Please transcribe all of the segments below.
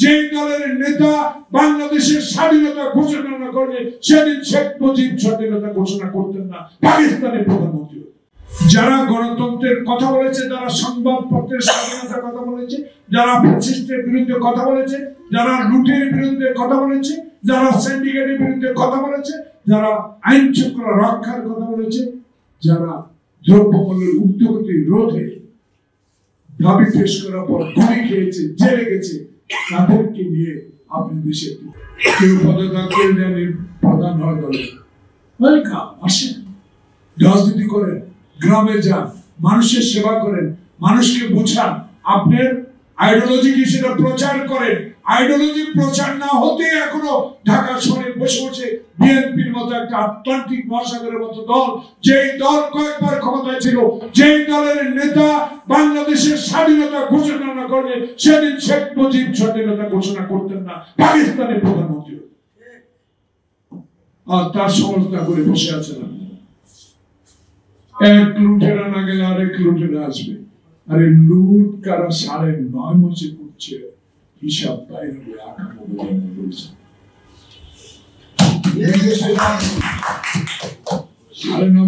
যে দলের নেতা বাংলাদেশের স্বাধীনতা ঘোষণা না করবে সেদিন শেখ মুজিব স্বাধীনতা ঘোষণা করতেন না, পাকিস্তানের প্রধানমন্ত্রী। যারা গণতন্ত্রের কথা বলেছে, যারা সংবাদপত্রের স্বাধীনতার কথা বলেছে, যারা ফ্যাসিস্টের বিরুদ্ধে কথা বলেছে, যারা লুটের বিরুদ্ধে কথা বলেছে, যারা সিন্ডিকেটের বিরুদ্ধে কথা বলেছে, যারা আইন শৃঙ্খলা রক্ষার কথা বলেছে, যারা দ্রব্যমূল্যের ঊর্ধ্বগতি রোধে দাবি পেশ করার পর গুলি খেয়েছে, জেলে গেছে, তাদেরকে নিয়ে আপনি দেশে কেউ পদত্যাগ করে দেন, প্রধান হয় দলে ওয়েলকাম, আসেন, রাজনীতি করেন, গ্রামে যান, মানুষের সেবা করেন, মানুষকে বোঝান, আপনার আইডিওলজি কি সেটা প্রচার করেন। আইডিওলজি প্রচার না হতে এখনো ঢাকা শহরে বসে বসে বিএনপির মতো একটা আটলান্টিক মহাসাগরের মতো দল, যেই দল কয়েকবার ক্ষমতায় ছিল, যেই দলের নেতা বাংলাদেশের স্বাধীনতা ঘোষণা না করবে সেদিন শেখ মুজিব স্বাধীনতা ঘোষণা করতেন না, পাকিস্তানের প্রধানমন্ত্রী। আর তার সমালোচনা করে বসে আছেন। এক লুটেরা না গেলে আরেক লুটেরা আসবে। আরে লুট কারা 9.5 মাসে করছে, হিসাব বাইরে 9.5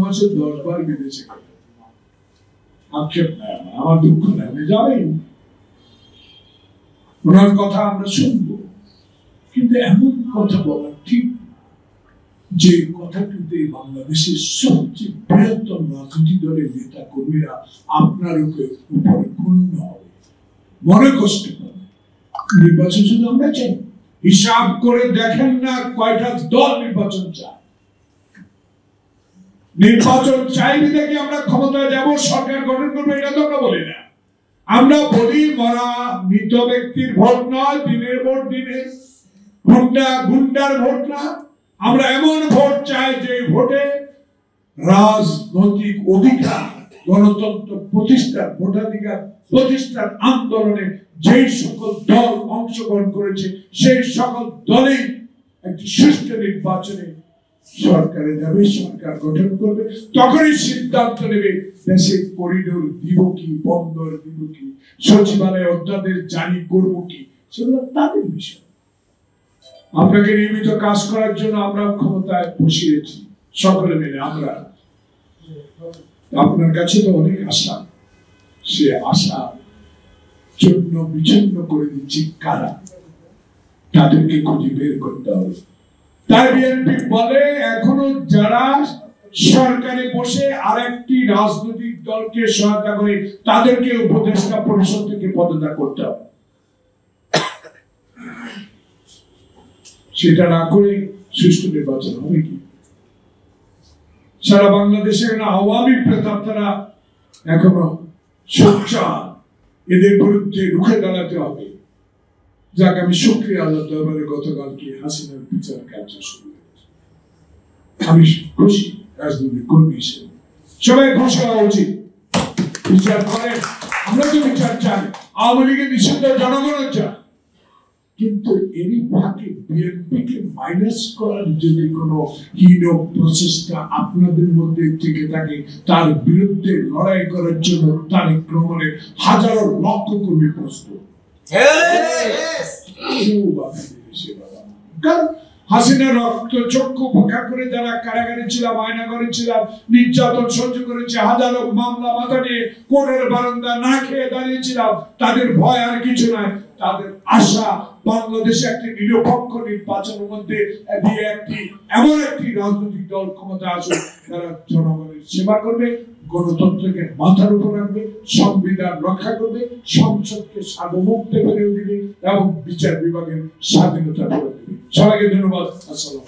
মাসে 10 বার বিদেশে গেল। আক্ষেপ নেই, আমার দুঃখ নেই, আমি যাই, ওনার কথা আমরা শুনবো, কিন্তু এমন কথা বলা ঠিক যে কথাটিতে বাংলাদেশের সবচেয়ে বৃহত্তম রাজনৈতিক দলের নেতা কর্মীরা আপনার উপরে ক্ষুণ্ণ হবে, মনে কষ্ট পাবে। নির্বাচন শুধু আমরা চাই, হিসাব করে দেখেন না কয়টা দল নির্বাচন চায়। নির্বাচন চাইলে দেখি আমরা ক্ষমতায় যাব, সরকার গঠন করবো, এটা তো আমরা বলি না। আমরা বলি মরা মৃত ব্যক্তির ভোট নয়, দিনের ভোট দিনে, গুন্ডার ভোট না। আমরা এমন ভোট চাই যে ভোটে রাজনৈতিক অধিকার, গণতন্ত্র প্রতিষ্ঠার, ভোটাধিকার প্রতিষ্ঠার আন্দোলনে যেই সকল দল অংশগ্রহণ করেছে সেই সকল দলেই একটি সুষ্ঠু নির্বাচনে সরকারে যাবে, সরকার গঠন করবে, তখনই সিদ্ধান্ত নেবে দেশে করিডোর দিব কি, বন্দর দিব কি, সচিবালয় অধ্যাদেশ জারি করবো কি, সেগুলো তাদের বিষয়। আপনাকে নিয়মিত কাজ করার জন্য আমরা ক্ষমতায় বসিয়েছি সকলে মিলে। আমরা আপনার কাছে তো অনেক আশা, সে আশা জন্য বিচ্ছিন্ন করে দিচ্ছি কারা, তাদেরকে খুঁজে বের করতে হবে। তাই বিএনপি বলে এখনো যারা সরকারে বসে আরেকটি রাজনৈতিক দলকে সহায়তা করে তাদেরকে উপদেষ্টা পরিষদ থেকে পদত্যাগ করতে হবে। সেটা না করে সুষ্ঠু নির্বাচন হবে কি? সারা বাংলাদেশে আওয়ামী প্রেতাত্মারা এখনো সোচ্চার, এদের বিরুদ্ধে রুখে দাঁড়াতে হবে। যাকে আমি শুকরিয়া আল্লাহ দরবারে গতকালকে হাসিনার বিচার কার্য শুরু হয়েছে। আমি খুশি রাজনৈতিক কর্মী হিসেবে, সবাই খুশি হওয়া উচিত। বিচার করেন, আমরা তো বিচার চাই, আওয়ামী লীগের নিষিদ্ধ জনগণের চাই, কিন্তু এরই ফাঁকে বিএনপিকে মাইনাস করার যদি কোনো হীন প্রচেষ্টা আপনাদের মধ্যে থেকে থাকে, তার বিরুদ্ধে লড়াই করার জন্য তারেক রহমানের হাজারো লক্ষ কর্মী প্রস্তুত। হাসিনা রক্ত চক্ষু উপেক্ষা করে যারা কারাগারে ছিলাম, আয়নাঘরে ছিলাম, নির্যাতন সহ্য করেছে, হাজারো মামলা মাথা নিয়ে কোর্টের বারান্দা না খেয়ে দাঁড়িয়েছিলাম, তাদের ভয় আর কিছু নাই। তাদের আশা বাংলাদেশে একটি নিরপেক্ষ নির্বাচনের মধ্যে দিয়ে এমন একটি রাজনৈতিক দল ক্ষমতা আসবে যারা জনগণের সেবা করবে, গণতন্ত্রকে মাথার উপর রাখবে, সংবিধান রক্ষা করবে, সংসদকে সার্বভৌমত্বে ফিরিয়ে দিবে এবং বিচার বিভাগের স্বাধীনতা ফিরিয়ে দিবে। সবাইকে ধন্যবাদ। আসসালাম।